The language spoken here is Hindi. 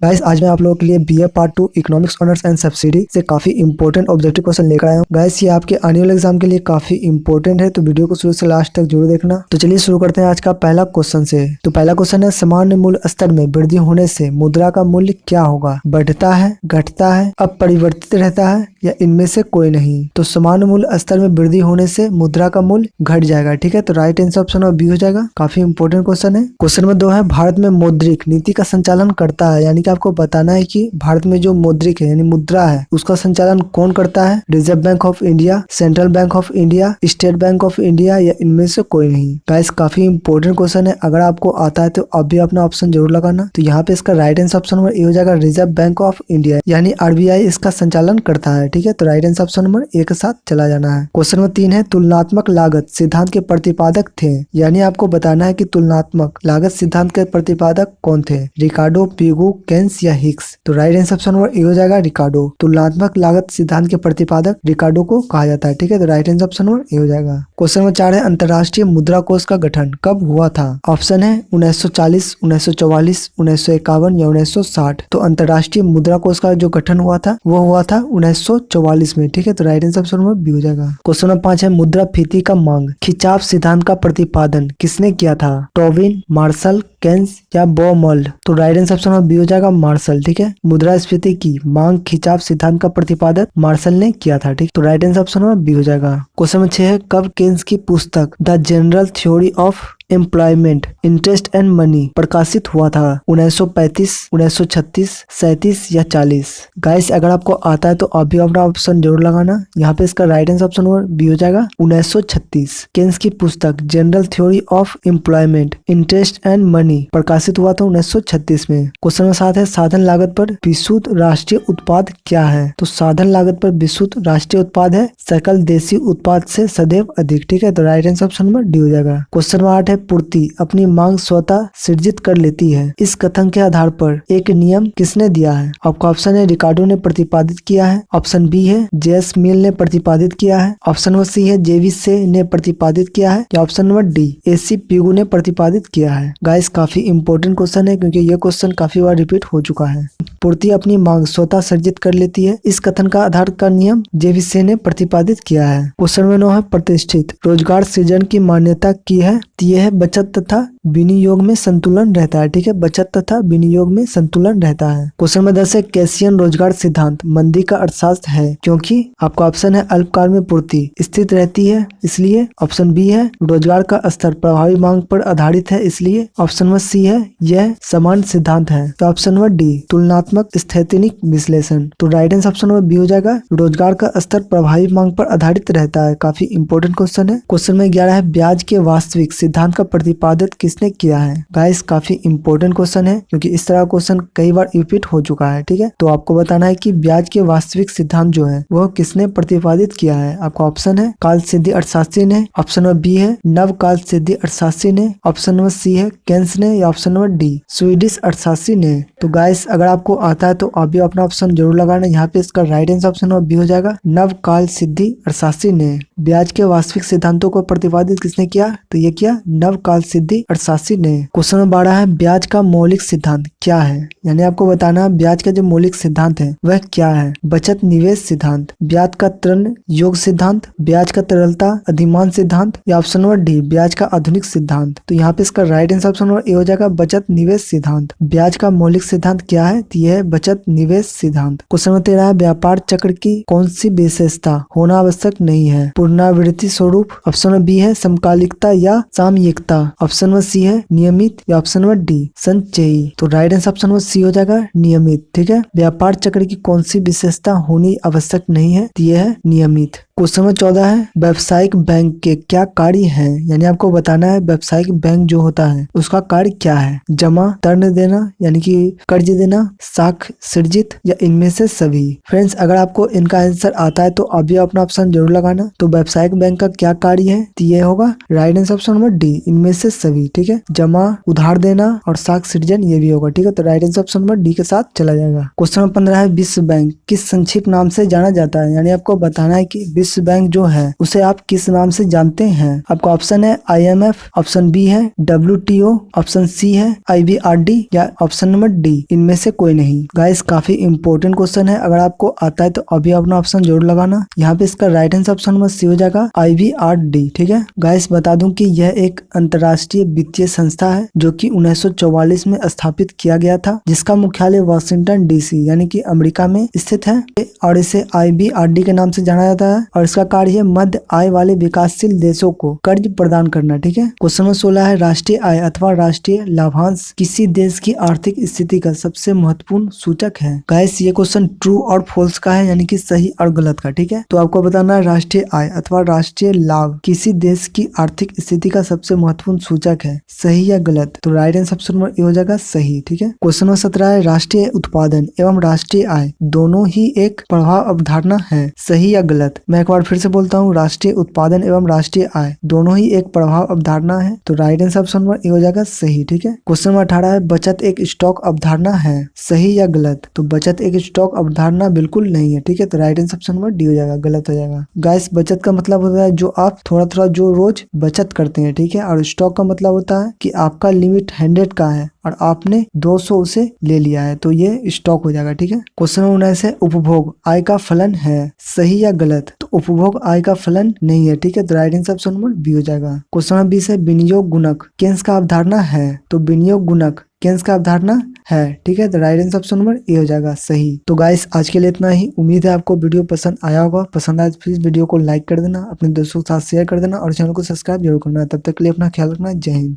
गाइस आज मैं आप लोगों के लिए BA part 2 economics honours and subsidy से काफी इंपॉर्टेंट ऑब्जेक्टिव क्वेश्चन लेकर आया हूँ। गाइस ये आपके आने वाले एग्जाम के लिए काफी इंपॉर्टेंट है, तो वीडियो को शुरू से लास्ट तक जरूर देखना। तो चलिए शुरू करते हैं आज का पहला क्वेश्चन से। तो पहला क्वेश्चन है, सामान्य मूल्य स्तर में वृद्धि होने से मुद्रा का मूल्य क्या होगा? बढ़ता है, घटता है, अपरिवर्तित रहता है या इनमें से कोई नहीं? तो सामान्य मूल्य स्तर में वृद्धि होने से मुद्रा का मूल्य घट जाएगा। ठीक है, तो राइट आंसर ऑप्शन बी हो जाएगा। काफी इंपॉर्टेंट क्वेश्चन है। क्वेश्चन नंबर 2 है, भारत में मौद्रिक नीति का संचालन करता है, यानी कि आपको बताना है कि भारत में जो मौद्रिक है यानी मुद्रा है उसका संचालन कौन करता है? Reserve bank of India, central bank of India, state bank of India या इनमें से कोई नहीं? गाइस काफी इंपॉर्टेंट क्वेश्चन है, अगर आपको आता है तो आप भी अपना ऑप्शन जरूर लगाना। तो यहाँ पे इसका right answer option number A हो जाएगा, रिजर्व बैंक ऑफ इंडिया यानी आरबीआई इसका संचालन करता है। ठीक है, तो right answer option number A के साथ चला जाना है। क्वेश्चन नंबर 3 है, तुलनात्मक लागत सिद्धांत के प्रतिपादक थे, यानी आपको बताना है कि तुलनात्मक लागत सिद्धांत के प्रतिपादक कौन थे? रिकार्डो, पिगू, केन्स या हिक्स? तो right answer option number A हो जाएगा रिकार्डो। तुलनात्मक लागत सिद्धांत के प्रतिपादक रिकार्डो को कहा जाता है। ठीक है, तो right answer option number A हो जाएगा। क्वेश्चन नंबर 4 है, अंतरराष्ट्रीय मुद्रा कोष का गठन कब हुआ था? ऑप्शन है 1940, 1944, 1951 या 1960। तो अंतरराष्ट्रीय मुद्रा कोष का जो गठन हुआ था वो हुआ था 1944 में। ठीक है, तो right answer option number B हो जाएगा। क्वेश्चन नंबर 5 है, मुद्रास्फीति का मांग खिंचाव सिद्धांत का प्रतिपादन किसने किया था? टोबिन, मार्शल, केन्स या बॉमल्ड? तो right answer option number B हो जाएगा मार्शल। ठीक है, मुद्रास्फीति की मांग खिंचाव सिद्धांत का प्रतिपादन मार्शल ने किया था। ठीक, तो right answer option number B हो जाएगा। क्वेश्चन नंबर 6 है, कब केन्स की पुस्तक the general Theory of Employment, Interest and Money प्रकाशित हुआ था? 1935, 1936, 37 या 40? गाइस अगर आपको आता है तो आप भी अपना ऑप्शन जरूर लगाना। यहाँ पे इसका right answer option number B हो जाएगा 1936। केन्स की पुस्तक General Theory of Employment, Interest and Money प्रकाशित हुआ था 1936 में। क्वेश्चन नंबर 7 है, साधन लागत पर विशुद्ध राष्ट्रीय उत्पाद क्या है? तो साधन लागत पर विशुद्ध राष्ट्रीय उत्पाद है सकल देशी उत्पाद से सदैव अधिक। ठीक है, तो right answer option number D हो जाएगा। क्वेश्चन नंबर 8 है, पूर्ति अपनी मांग स्वतः सृजित कर लेती है, इस कथन के आधार पर एक नियम किसने दिया है? आपका ऑप्शन है रिकार्डो ने प्रतिपादित किया है, ऑप्शन बी है जेएस मिल ने प्रतिपादित किया है, ऑप्शन नंबर सी है जेविस से ने प्रतिपादित किया है या option number D AC Pigou ने प्रतिपादित किया है? गाइस काफी इंपॉर्टेंट क्वेश्चन है क्योंकि ये क्वेश्चन काफी बार रिपीट हो चुका है। पूर्ति अपनी मांग स्वतः सर्जित कर लेती है, इस कथन का आधार का नियम जेविस से ने प्रतिपादित किया है। क्वेश्चन नंबर 9 है, प्रतिष्ठित रोजगार सृजन की मान्यता की है, यह है बचत तथा विनियोग में संतुलन रहता है। ठीक है, बचत तथा विनियोग में संतुलन रहता है। क्वेश्चन नंबर 10 है, केसियन रोजगार सिद्धांत मंदी का अर्थशास्त्र है क्योंकि? आपका ऑप्शन है अल्पकाल में पूर्ति स्थित रहती है इसलिए, ऑप्शन बी है रोजगार का स्तर प्रभावी मांग पर आधारित है इसलिए, ऑप्शन नंबर सी है यह समान सिद्धांत है, तो ऑप्शन नंबर डी तुलनात्मक स्थैतिक विश्लेषण। तो right answer option number B हो जाएगा, रोजगार का स्तर प्रभावी मांग पर आधारित रहता है। काफी इंपॉर्टेंट क्वेश्चन है। क्वेश्चन नंबर 11 है, ब्याज के वास्तविक सिद्धांत का प्रतिपादन किसने किया है? गाइस काफी इंपॉर्टेंट क्वेश्चन है क्योंकि इस तरह क्वेश्चन कई बार रिपीट हो चुका है। ठीक है, तो आपको बताना है कि ब्याज के वास्तविक सिद्धांत जो है वह किसने प्रतिपादित किया है? आपका ऑप्शन है कार्ल सिद्धी अर्थशास्त्री ने, ऑप्शन नंबर बी है नव कार्ल सिद्धी अर्थशास्त्री ने, ऑप्शन नंबर सी है केन्स ने या ऑप्शन नंबर डी स्वीडिश अर्थशास्त्री ने? तो गाइस अगर आपको आता है तो आप भी अपना ऑप्शन जरूर लगाना। यहाँ पे इसका right answer option number B हो जाएगा, नव कार्ल सिद्धी अर्थशास्त्री ने। ब्याज के वास्तविक सिद्धांतों को प्रतिपादित किसने किया? तो ये किया नव कार्ल सिद्धी अर्थशास्त्री ने। क्वेश्चन नंबर 12 है, ब्याज का मौलिक सिद्धांत क्या है? यानी आपको बताना ब्याज का जो मौलिक सिद्धांत है वह क्या है? बचत निवेश सिद्धांत, ब्याज का ऋण योग सिद्धांत, ब्याज का तरलता अधिमान सिद्धांत या ऑप्शन नंबर डी ब्याज का आधुनिक सिद्धांत? तो यहाँ पे इसका right answer option number A हो जाएगा, बचत निवेश सिद्धांत। ब्याज का मौलिक सिद्धांत क्या है? तो यह है बचत निवेश सिद्धांत। क्वेश्चन नंबर 13 है, व्यापार चक्र की कौन सी विशेषता होना आवश्यक नहीं है? पुनरावृत्ति स्वरूप, ऑप्शन नंबर बी है समकालिकता या सामयिकता, ऑप्शन नंबर सी है नियमित या ऑप्शन नंबर डी संचयी? तो right answer option number C हो जाएगा नियमित। ठीक है, व्यापार चक्र की कौन सी विशेषता होनी आवश्यक नहीं है? तो यह है नियमित। क्वेश्चन नंबर 14 है, व्यावसायिक बैंक के क्या कार्य हैं? यानी आपको बताना है व्यावसायिक बैंक जो होता है उसका कार्य क्या है? जमा, ऋण देना यानी कि कर्ज देना, साख सृजित या इनमें से सभी? फ्रेंड्स अगर आपको इनका आंसर आता है तो आप भी अपना ऑप्शन जरूर लगाना। तो व्यावसायिक बैंक का क्या कार्य है? तो ये होगा right answer option number D इनमें से सभी। ठीक है, जमा, उधार देना और साख सृजन ये भी होगा। ठीक है, तो right answer option number D के साथ चला जाएगा। क्वेश्चन नंबर 15 है, विश्व बैंक किस संक्षिप्त नाम से जाना जाता है? यानी आपको बताना है कि विश्व विश्व बैंक जो है उसे आप किस नाम से जानते हैं? आपका ऑप्शन है IMF, ऑप्शन बी है WTO, ऑप्शन सी है IBRD या ऑप्शन नंबर डी इनमें से कोई नहीं। गाइस काफी इंपॉर्टेंट क्वेश्चन है, अगर आपको आता है तो अभी अपना ऑप्शन जरूर लगाना। यहाँ पे इसका right answer option number C हो जाएगा IBRD। ठीक है गाइस, बता दूं कि यह एक अंतर्राष्ट्रीय वित्तीय संस्था है जो कि 1944 में स्थापित किया गया था, जिसका मुख्यालय वाशिंगटन DC यानी कि अमेरिका में स्थित है और इसे IBRD के नाम से जाना जाता है और इसका कार्य है मध्य आय वाले विकासशील देशों को कर्ज प्रदान करना। ठीक है, क्वेश्चन नंबर 16 है राष्ट्रीय आय अथवा राष्ट्रीय लाभांश किसी देश की आर्थिक स्थिति का सबसे महत्वपूर्ण सूचक है। गाइस ये क्वेश्चन ट्रू और फॉल्स का है, यानी कि सही और गलत का। ठीक है, तो आपको बताना है राष्ट्रीय आय अथवा राष्ट्रीय लाभ किसी देश की आर्थिक स्थिति का सबसे महत्वपूर्ण सूचक है, सही या गलत? तो right answer option number A हो जाएगा सही। ठीक है, क्वेश्चन नंबर 17 है राष्ट्रीय उत्पादन एवं राष्ट्रीय आय दोनों ही एक प्रभाव अवधारणा है, सही या गलत? मैं एक बार फिर से बोलता हूँ, राष्ट्रीय उत्पादन एवं राष्ट्रीय आय दोनों ही एक प्रभाव अवधारणा है, तो right answer option number A हो जाएगा सही। ठीक है, क्वेश्चन नंबर 18 है बचत एक स्टॉक अवधारणा है, सही या गलत? तो बचत एक स्टॉक अवधारणा बिल्कुल नहीं है। ठीक है, तो right answer option number D हो जाएगा, गलत हो जाएगा। गाइस बचत का मतलब होता है जो आप थोड़ा थोड़ा जो रोज बचत करते हैं। ठीक है, और स्टॉक का मतलब होता है कि आपका लिमिट 100 का है और आपने 200 उसे ले लिया है, तो ये स्टॉक हो जाएगा। ठीक है, क्वेश्चन नंबर 19 है उपभोग आय का फलन है, सही या गलत? तो उपभोग आय का फलन नहीं है। ठीक है, तो right answer option number B हो जाएगा। क्वेश्चन नंबर 20 है विनियोग गुणक केंस का अवधारणा है, तो विनियोग गुणक केंस का अवधारणा है। ठीक है, तो right answer option number A हो जाएगा सही। तो गाइस आज के लिए इतना ही, उम्मीद है आपको वीडियो पसंद आया होगा। पसंद आया तो प्लीज वीडियो को लाइक कर देना, अपने दोस्तों के साथ शेयर कर देना और चैनल को सब्सक्राइब जरूर करना। तब तक के लिए अपना ख्याल रखना, जय हिंद।